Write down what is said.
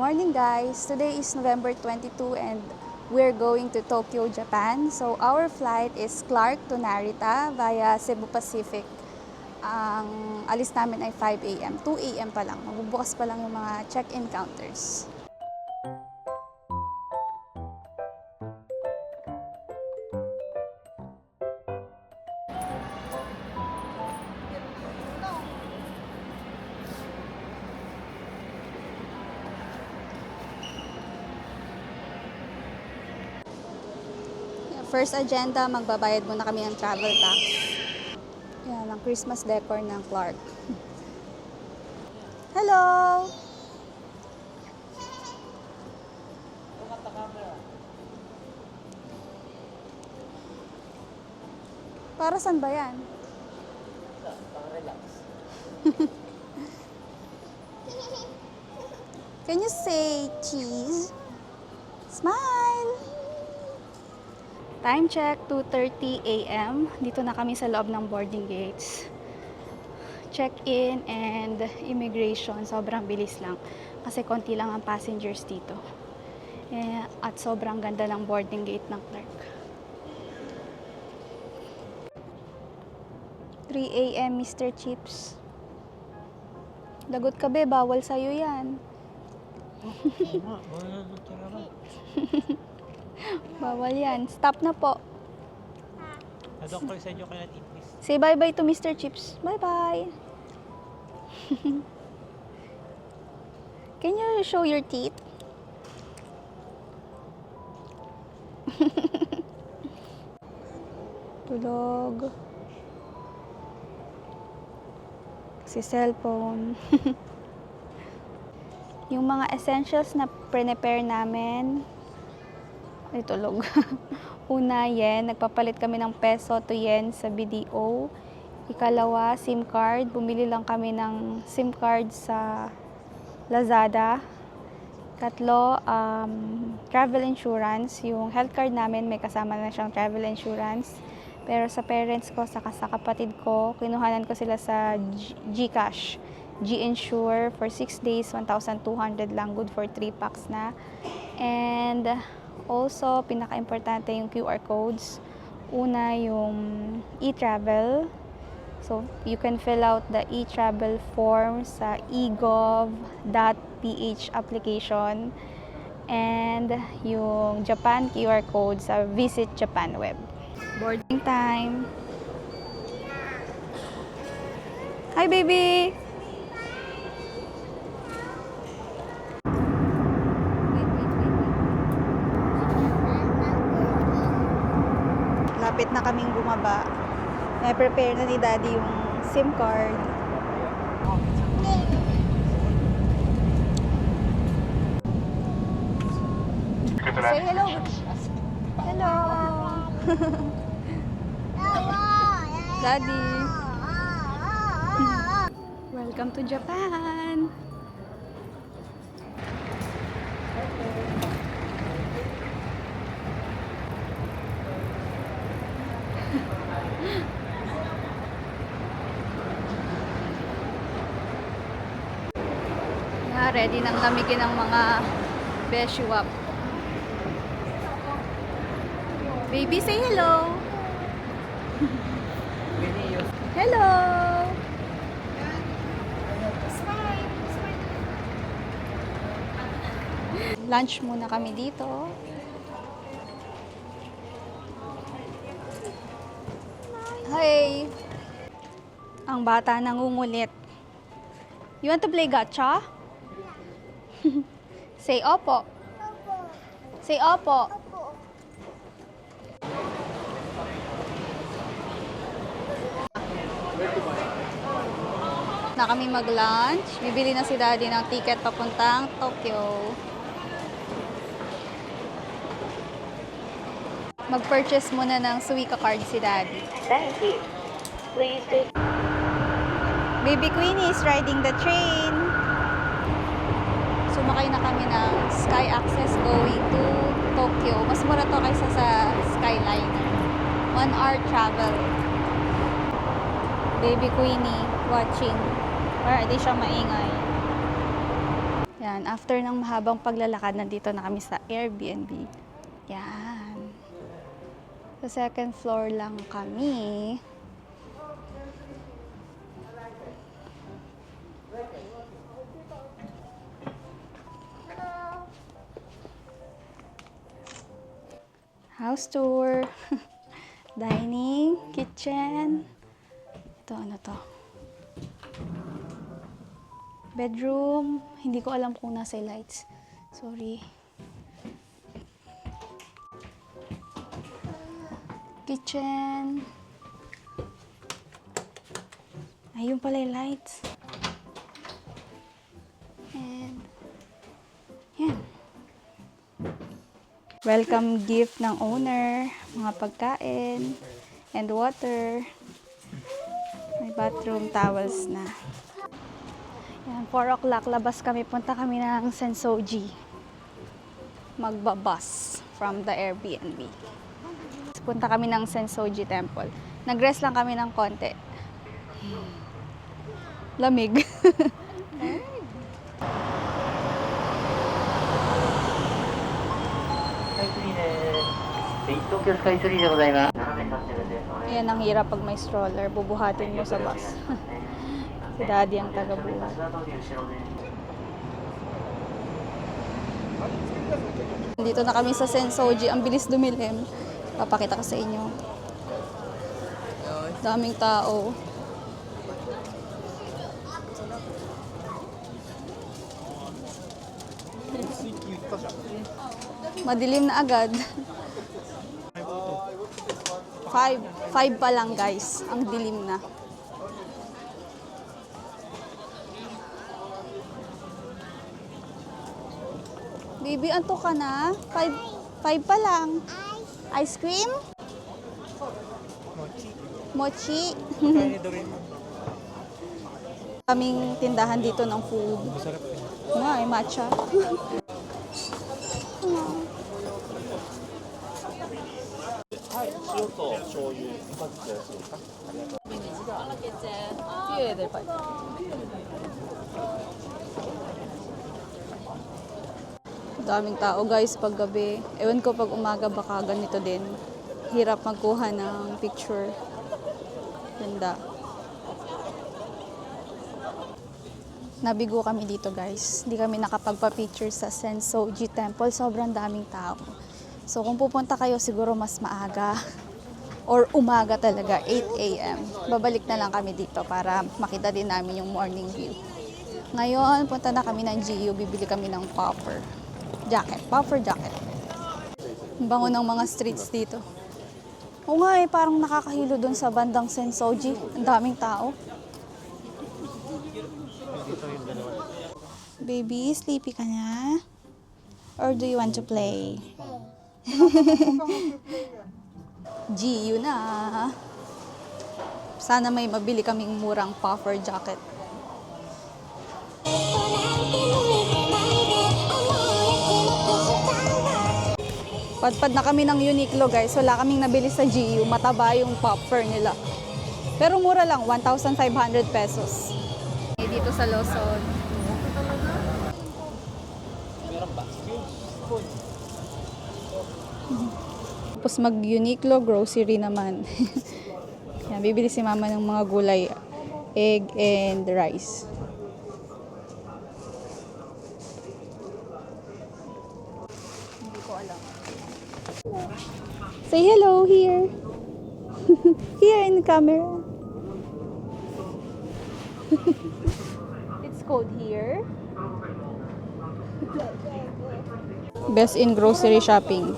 Morning guys! Today is November 22 and we're going to Tokyo, Japan. So our flight is Clark to Narita via Cebu Pacific. Ang alis namin ay 5 a.m. 2 a.m. pa lang. Magbubukas pa lang yung mga check-in counters. First agenda, magbabayad muna kami ng travel tax. Yan, ang Christmas decor ng Clark. Hello! Para saan ba yan? Pang relax. Can you say cheese? Smile! Time check, 2:30 a.m. Dito na kami sa loob ng boarding gates. Check-in and immigration, sobrang bilis lang. Kasi konti lang ang passengers dito. At sobrang ganda ng boarding gate ng Clark. 3 a.m. Mr. Chips. Lagot ka be, bawal sa'yo yan. Bawal yan. Stop na po. Doctor sa inyo kaya please. Say bye-bye to Mr. Chips. Bye-bye. Can you show your teeth? Tulog. Kasi cellphone. Yung mga essentials na prepare namin, ay tulog. Una, yen. Nagpapalit kami ng peso to yen sa BDO. Ikalawa, SIM card. Bumili lang kami ng SIM card sa Lazada. Tatlo, travel insurance. Yung health card namin, may kasama na siyang travel insurance. Pero sa parents ko, saka sa kapatid ko, kinuhanan ko sila sa GCash. G-Insure for 6 days, 1,200 lang. Good for 3 packs na. And also, pinaka-importante yung QR codes. Una, yung e-travel. So, you can fill out the e-travel form sa egov.ph application. And yung Japan QR code sa Visit Japan web. Boarding time. Hi, baby! Lapit na kaming bumaba. May prepare na ni Daddy yung SIM card. Say hello. Hello. Daddy. Welcome to Japan. Ready nang lamigin ang mga beshuap. Baby, say hello. Hello. Lunch muna kami dito. Hey. Ang bata nangungulit. You want to play gacha? Say opo. Say opo. Na kami mag-lunch. Bibili na si Daddy ng ticket papuntang Tokyo. Mag-purchase muna ng Suica card si Daddy. Thank you. Please do. Baby Queenie is riding the train. Sumakay na kami ng Sky Access going to Tokyo. Mas mura to kaysa sa Skyliner. 1 hour travel. Baby Queenie watching. Para di siya maingay. Yan, after ng mahabang paglalakad, nandito na kami sa Airbnb. Yan. Sa second floor lang kami. House tour. Dining, kitchen. Ito, ano to? Bedroom. Hindi ko alam kung nasa lights. Sorry. Kitchen. Ayun pala yung lights. And, yan. Welcome gift ng owner. Mga pagkain. And water. May bathroom towels na. Yan, 4 o'clock. Labas kami. Punta kami ng Sensoji. Magbabus from the Airbnb. Punta kami ng Sensoji Temple. Nag-rest lang kami ng konti. Lamig. 東京スカイツリーでございます。斜め立ってるんでお願いします。 Yan ang hirap pag may stroller. Bubuhatin mo sa bus. Si Daddy ang taga-buhat. Dito na kami sa Sensoji. Ang bilis dumilim. Papakita ko sa inyo. Daming tao. Madilim na agad. 5 pa lang guys. Ang dilim na. Baby, anto ka na? 5 pa lang. Ice cream? Mochi. Kaya ni Doraemon. Kaming tindahan dito ng food. Masarap yun. Nga, ay matcha. Daming tao guys pag gabi. Ewan ko pag umaga baka ganito din. Hirap magkuha ng picture. Ganda. Nabigo kami dito guys. Hindi kami nakapagpa-picture sa Sensoji Temple. Sobrang daming tao. So kung pupunta kayo siguro mas maaga or umaga talaga, 8 a.m. Babalik na lang kami dito para makita din namin yung morning view. Ngayon, punta na kami ng GU. Bibili kami ng puffer jacket. Ang bango ng mga streets dito. Oo nga parang nakakahilo dun sa bandang Sensoji. Ang daming tao. Baby, sleepy ka na? Or do you want to play? GU na. Sana may mabili kaming murang puffer jacket. Padpad na kami ng Uniqlo guys. Wala kaming nabili sa GU. Mataba yung puffer nila. Pero mura lang, 1,500 pesos. Dito sa Luzon. Meron ba? Spoon. Tapos mag-Uniqlo, grocery naman. Yan, bibili si mama ng mga gulay. Egg and rice. Hindi ko alam. Say hello here. Here in the camera. It's cold here. Best in grocery shopping.